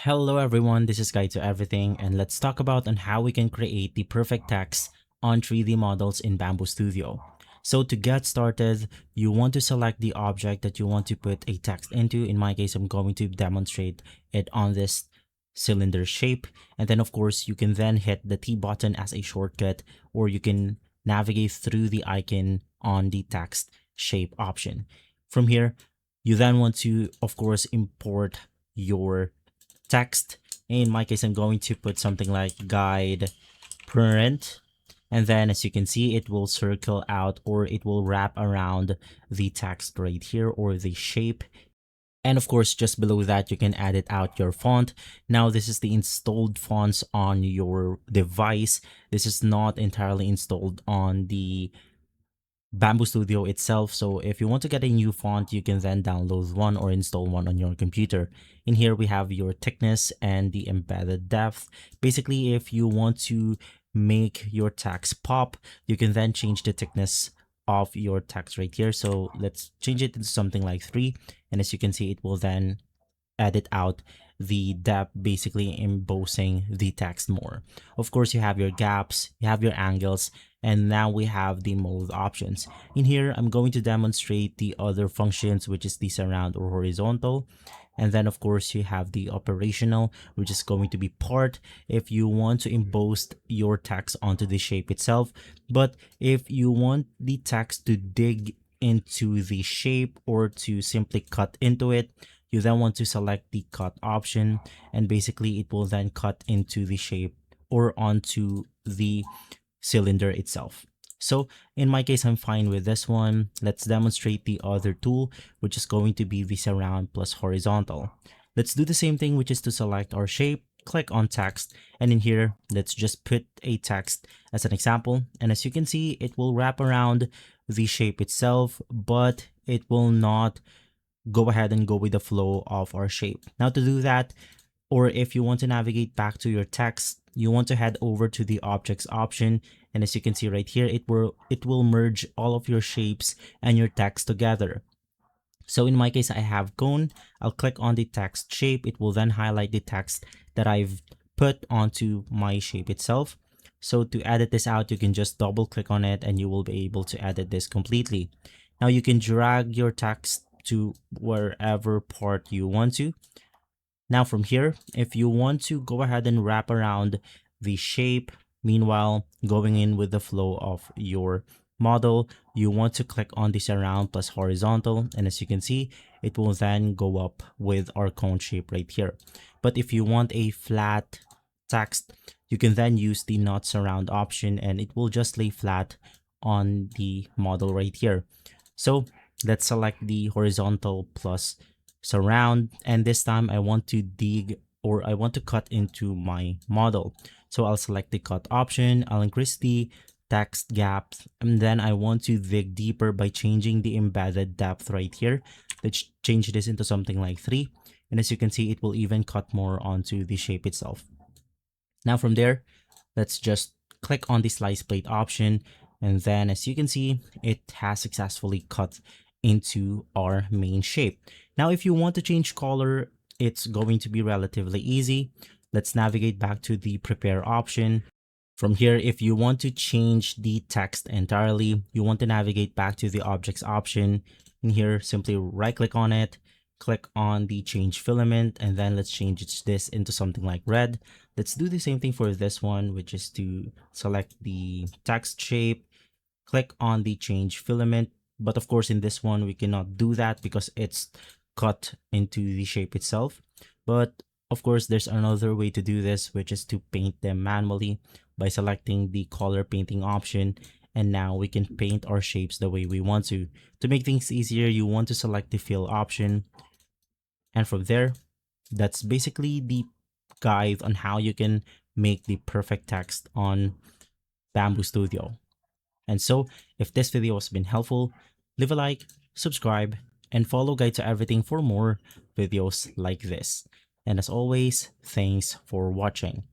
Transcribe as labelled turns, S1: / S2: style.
S1: Hello everyone, this is Guide to Everything, and let's talk about on how we can create the perfect text on 3D models in Bambu Studio. So to get started, you want to select the object that you want to put a text into. In my case, I'm going to demonstrate it on this cylinder shape. And then of course, you can then hit the T button as a shortcut, or you can navigate through the icon on the text shape option. From here, you then want to, of course, import your text. In my case, I'm going to put something like guide print, and then as you can see, it will circle out, or it will wrap around the text right here, or the shape. And of course, just below that, you can edit out your font. Now, this is the installed fonts on your device. This is not entirely installed on the Bambu Studio itself. So if you want to get a new font, you can then download one or install one on your computer. In here, we have your thickness and the embedded depth. Basically, if you want to make your text pop, you can then change the thickness of your text right here. So let's change it into something like 3. And as you can see, it will then edit out the depth, basically embossing the text more. Of course, you have your gaps, you have your angles, and now we have the mode options. In here, I'm going to demonstrate the other functions, which is the surround or horizontal. And then of course, you have the operational, which is going to be part if you want to emboss your text onto the shape itself. But if you want the text to dig into the shape or to simply cut into it, you then want to select the cut option, and basically it will then cut into the shape or onto the cylinder itself. So in my case, I'm fine with this one. Let's demonstrate the other tool, which is going to be the surround plus horizontal. Let's do the same thing, which is to select our shape, click on text, and in here, let's just put a text as an example. And as you can see, it will wrap around the shape itself, but it will not go ahead and go with the flow of our shape. Now to do that, or if you want to navigate back to your text, you want to head over to the objects option, and as you can see right here, it will merge all of your shapes and your text together. So in my case, I have cone. I'll click on the text shape. It will then highlight the text that I've put onto my shape itself. So to edit this out, you can just double click on it and you will be able to edit this completely. Now you can drag your text to wherever part you want to. Now from here, if you want to go ahead and wrap around the shape, meanwhile going in with the flow of your model, you want to click on the surround plus horizontal, and as you can see, it will then go up with our cone shape right here. But if you want a flat text, you can then use the not surround option and it will just lay flat on the model right here. So let's select the horizontal plus surround, and this time I want to dig, or I want to cut into my model. So I'll select the cut option, I'll increase the text gap, and then I want to dig deeper by changing the embedded depth right here. Let's change this into something like 3, and as you can see, it will even cut more onto the shape itself. Now from there, let's just click on the slice plate option, and then as you can see, it has successfully cut into our main shape. Now if you want to change color, it's going to be relatively easy. Let's navigate back to the prepare option. From here, if you want to change the text entirely, you want to navigate back to the objects option. In here, simply right click on it, click on the change filament, and then let's change this into something like red. Let's do the same thing for this one, which is to select the text shape, click on the change filament. But of course, in this one, we cannot do that because it's cut into the shape itself. But of course, there's another way to do this, which is to paint them manually by selecting the color painting option. And now we can paint our shapes the way we want to. To make things easier, you want to select the fill option. And from there, that's basically the guide on how you can make the perfect text on Bambu Studio. And so, if this video has been helpful, leave a like, subscribe, and follow Guide to Everything for more videos like this. And as always, thanks for watching.